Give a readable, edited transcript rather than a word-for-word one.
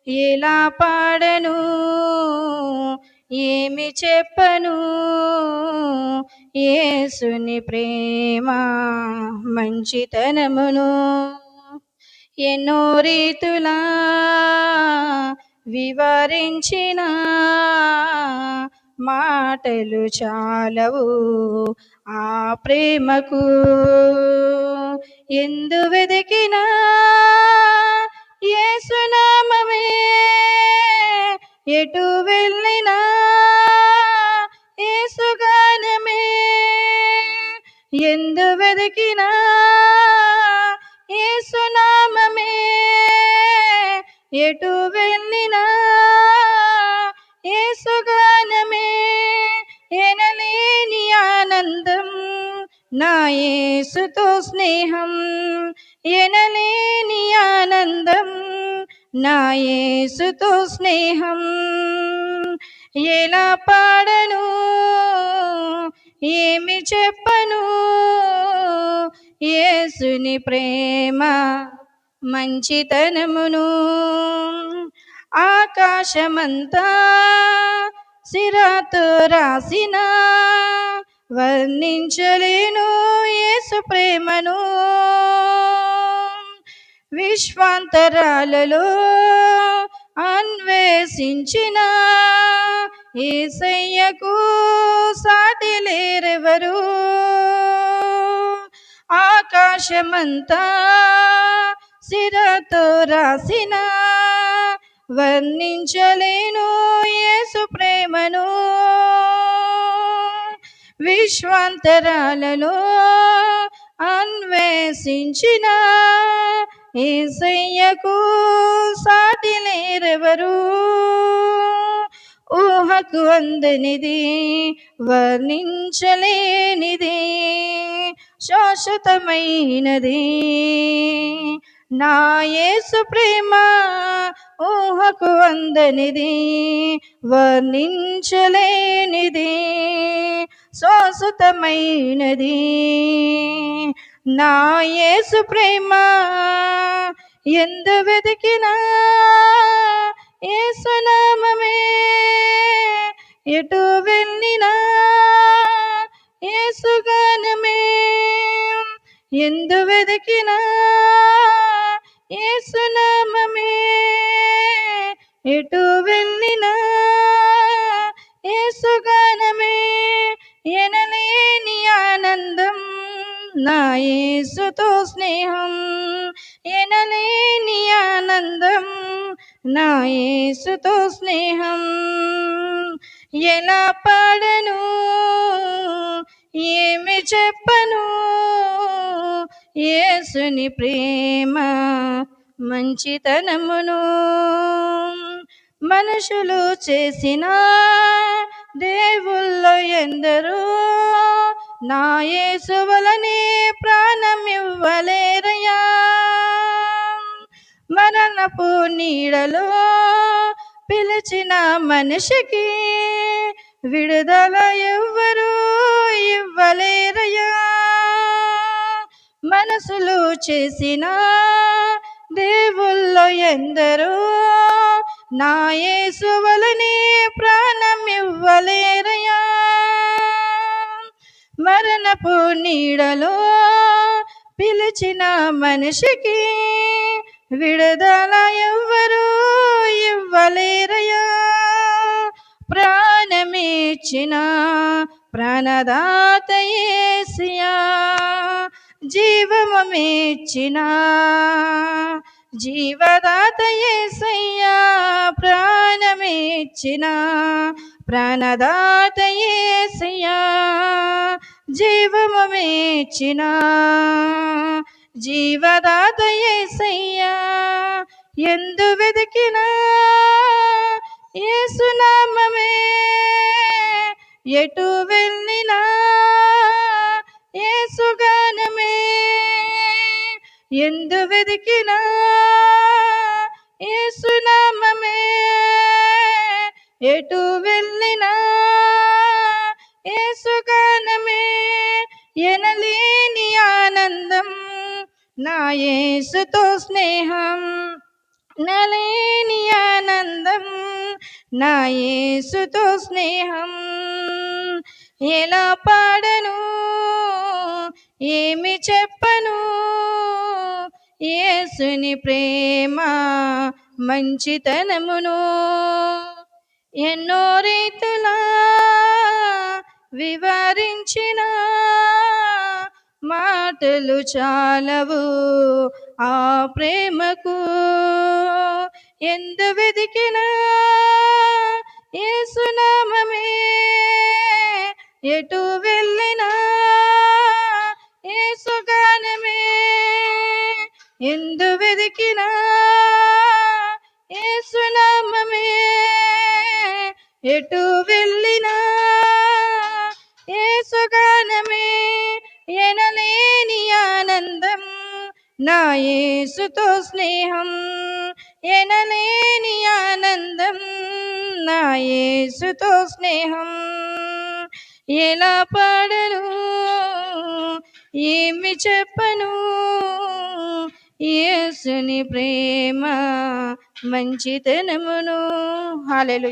ఎలా పాడను ఏమి చెప్పను యేసుని ప్రేమ మంచితనమును ఎన్నో రీతులా వివరించిన మాటలు చాలవు ఆ ప్రేమకు ఎందు వెదికినా యేసునామమే ఎటు వెళ్ళినా యేసుగానమే ఎందు వెదికినా యేసునామమే ఎటు వెళ్ళినా యేసుగానమే ఎనలేని ఆనందం నా యేసుతో స్నేహం ఎనలేని ఆనందం నా యేసుతో స్నేహం ఎలా పాడను ఏమి చెప్పను యేసుని ప్రేమ మంచితనమును ఆకాశమంతా సిరాతో రాసిన వర్ణించలేను యేసు ప్రేమను విశ్వాంతరాలలో అన్వేషించిన యేసయ్యకు సాటి లేరెవరు ఆకాశమంతా సిరాతో రాసిన వర్ణించలేను యేసు ప్రేమను విశ్వాంతరాలలో అన్వేషించిన యేసయ్యకు సాటి లేరెవరు ఊహకు అందనిది వర్ణించలేనిది శాశ్వతమైనది నా యేసు ప్రేమ ఊహకు అందనిది వర్ణించలేనిది శాశ్వతమైనది నా యేసు ప్రేమ ఎందు వెతికినా యేసునామమే ఎటు వెళ్ళినా యేసుగానమే ఎందు వెతికినా యేసునామమే ఎటు వెళ్ళినా యేసుగానమే ఎనలేని ఆనందం నా యేసుతో స్నేహం ఎనలేని ఆనందం నా యేసుతో స్నేహం ఎలా పాడను ఏమి చెప్పను యేసుని ప్రేమ మంచితనమును మనుషులు చేసిన దేవుల్లో ఎందరో నా యేసు వలనే ప్రాణం ఇవ్వలేరయ్యా మరణపు నీడలో పిలిచిన మనిషికి విడుదల ఎవ్వరూ ఇవ్వలేరయ్యా మనసులు చేసిన దేవుల్లో ఎందరో నా యేసు వలనే ప్రాణం ఇవ్వలేరయ్యా మరణపు నీడలో పిలిచిన మనిషికి విడుదల ఎవ్వరూ ఇవ్వలేరయ్యా ప్రాణమిచ్చిన ప్రాణదాత యేసయ్యా జీవమిచ్చిన జీవదాత యేసయ్యా ప్రాణమిచ్చిన ప్రాణదాత యేసయ్యా జీవమిచ్చిన జీవదాత యేసయ్యా ఎందు వెతికినా యేసునామమే ఎటు వెళ్ళినా యేసుగానమే ఎందు వెతికినా యేసునామమే ఎటు వెళ్ళినా యేసుగానమే ఎనలేని ఆనందం నా యేసుతో స్నేహం నలేని నా యేసుతో స్నేహం ఎలా పాడను, ఏమి చెప్పను, యేసుని ప్రేమ మంచితనమును ఎన్నో రీతులా వివరించిన మాటలు చాలవు ఆ ప్రేమకు. ఎందు వెదికినా యేసునామమే, ఎటు వెళ్ళినా యేసుగానమే. ఎందు వెదికినా యేసునామమే, ఎటు వెళ్ళినా యేసుగానమే. ఎనలేని ఆనందం నా యేసుతో స్నేహం, ఎనలేని ఆనందం నా యేసుతో స్నేహం. ఎలా పాడను, ఏమి చెప్పను, యేసుని ప్రేమ మంచితనమును. హల్లెలూయా.